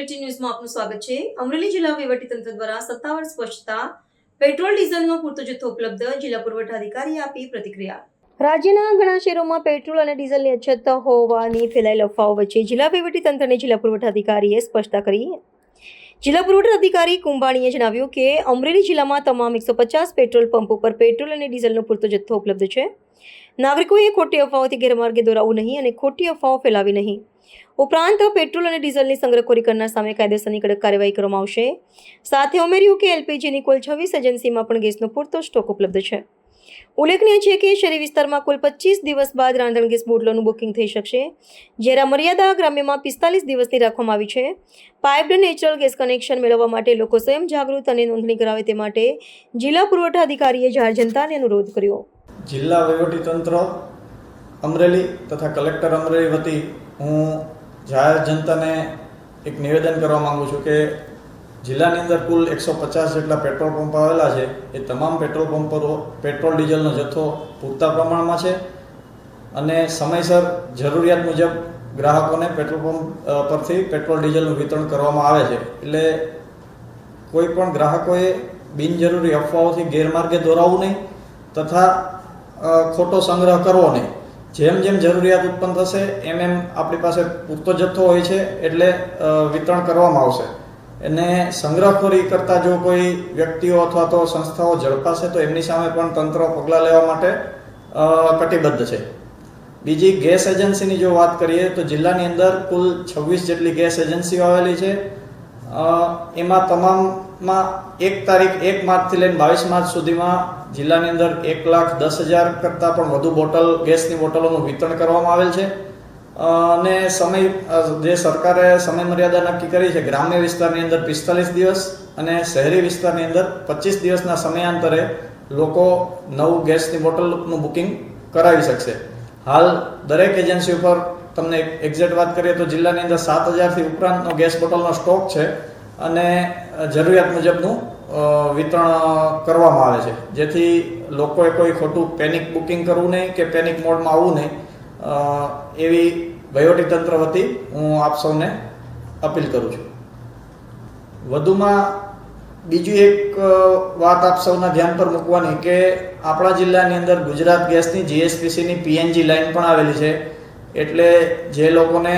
Bulletin ન્યૂઝમાં આપનું સ્વાગત છે। અમરેલી જિલ્લા વહીવટીતંત્ર દ્વારા સત્તાવાર સ્પષ્ટતા, પેટ્રોલ ડીઝલનો પૂરતો જથ્થો ઉપલબ્ધ, જિલ્લા પુરવઠા અધિકારીએ આપી પ્રતિક્રિયા। રાજ્યના ઘણા શહેરોમાં પેટ્રોલ અને ડીઝલની અછત હોવાની ફેલાયેલ અફવાઓ વચ્ચે જિલ્લા વહીવટીતંત્રને જિલ્લા પુરવઠા અધિકારીએ સ્પષ્ટતા કરી। જિલ્લા પુરવઠા અધિકારી કુંભાણીએ જણાવ્યું કે અમરેલી જિલ્લામાં તમામ 150 પેટ્રોલ પંપ ઉપર પેટ્રોલ અને ડીઝલનો પૂરતો જથ્થો ઉપલબ્ધ છે। નાગરિકોએ ખોટી અફવાઓથી ગેરમાર્ગે દોરાવવું નહીં અને ખોટી અફવાઓ ફેલાવી નહીં। ઉપરાંત પેટ્રોલ અને ડીઝલની સંગ્રહખોરી કરનાર સામે કાયદેસરની કડક કાર્યવાહી કરવામાં આવશે। સાથે ઉમેર્યું કે એલપીજીની કુલ 26 એજન્સીમાં પણ ગેસનો પૂરતો સ્ટોક ઉપલબ્ધ છે। ઉલ્લેખનીય છે કે શહેરી વિસ્તારમાં કુલ 25 દિવસ બાદ રાંધણ ગેસ બોટલોનું બુકિંગ થઈ શકશે, જ્યારે મર્યાદા ગ્રામ્યમાં 45 દિવસની રાખવામાં આવી છે। પાઇપ્ડ નેચરલ ગેસ કનેક્શન મેળવવા માટે લોકો સ્વયં જાગૃત અને નોંધણી કરાવે તે માટે જિલ્લા પુરવઠા અધિકારીએ જાહેર જનતાને અનુરોધ કર્યો। જિલ્લા વહીવટીતંત્ર અમરેલી તથા કલેક્ટર અમરેલી વતી હું જાહેર જનતાને એક નિવેદન કરવા માંગુ છું કે જિલ્લાની અંદર કુલ 150 જેટલા પેટ્રોલ પંપ આવેલા છે। એ તમામ પેટ્રોલ પંપ પર પેટ્રોલ ડીઝલનો જથ્થો પૂરતા પ્રમાણમાં છે અને સમયસર જરૂરિયાત મુજબ ગ્રાહકોને પેટ્રોલ પંપ પરથી પેટ્રોલ ડીઝલનું વિતરણ કરવામાં આવે છે। એટલે કોઈ પણ ગ્રાહકોએ બિનજરૂરી અફવાઓથી ગેરમાર્ગે દોરાવવું નહીં તથા ખોટો સંગ્રહ કરવો નહીં। જેમ જેમ જરૂરિયાત ઉત્પન્ન થશે એમ આપણી પાસે પૂરતો જથ્થો હોય છે એટલે વિતરણ કરવામાં આવશે। અને સંગ્રહખોરી કરતા જો કોઈ વ્યક્તિઓ અથવા તો સંસ્થાઓ ઝડપાશે તો એમની સામે પણ તંત્ર પગલાં લેવા માટે કટિબદ્ધ છે। બીજી ગેસ એજન્સીની જો વાત કરીએ તો જિલ્લાની અંદર કુલ 26 જેટલી ગેસ એજન્સીઓ આવેલી છે। એમાં તમામમાં 1 માર્ચથી લઈને 22 માર્ચ સુધીમાં જિલ્લાની અંદર 1,10,000 કરતાં પણ વધુ ગેસની બોટલોનું વિતરણ કરવામાં આવેલ છે। અને જે સરકારે સમય મર્યાદા નક્કી કરી છે, ગ્રામ્ય વિસ્તારની અંદર 45 દિવસ અને શહેરી વિસ્તારની અંદર 25 દિવસના સમયાંતરે લોકો નવું ગેસની બોટલનું બુકિંગ કરાવી શકશે। હાલ દરેક એજન્સી ઉપર તમને એક્ઝેક્ટ વાત કરીએ તો જિલ્લાની અંદર 7,000થી ઉપરાંતનો ગેસ બોટલનો સ્ટોક છે અને જરૂરિયાત મુજબનું વિતરણ કરવામાં આવે છે, જેથી લોકોએ કોઈ ખોટું પેનિક બુકિંગ કરવું નહીં કે પેનિક મોડમાં આવવું નહીં, એવી વહીવટીતંત્ર વતી હું આપ સૌને અપીલ કરું છું। વધુમાં બીજી એક વાત આપ સૌના ધ્યાન પર મૂકવાની કે આપણા જિલ્લાની અંદર ગુજરાત ગેસની જીએસપીસીની પીએનજી લાઇન પણ આવેલી છે। એટલે જે લોકોને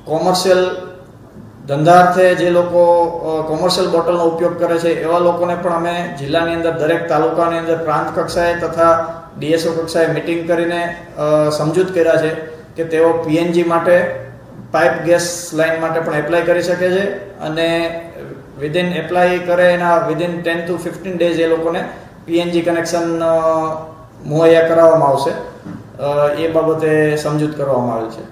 કોમર્શિયલ ધંધાર્થે જે લોકો કોમર્શિયલ બોટલનો ઉપયોગ કરે છે એવા લોકોને પણ અમે જિલ્લાની અંદર દરેક તાલુકાની અંદર પ્રાંત કક્ષાએ તથા ડીએસઓ કક્ષાએ મિટિંગ કરીને સમજૂત કર્યા છે કે તેઓ પીએનજી માટે પાઇપ ગેસ લાઇન માટે પણ એપ્લાય કરી શકે છે અને વિધિન એપ્લાય કરે એના વિધિન 10 to 15 ડેઝ એ લોકોને પીએનજી કનેક્શન મુહૈયા કરાવવામાં આવશે। એ બાબતે સમજૂત કરવામાં આવેલ છે।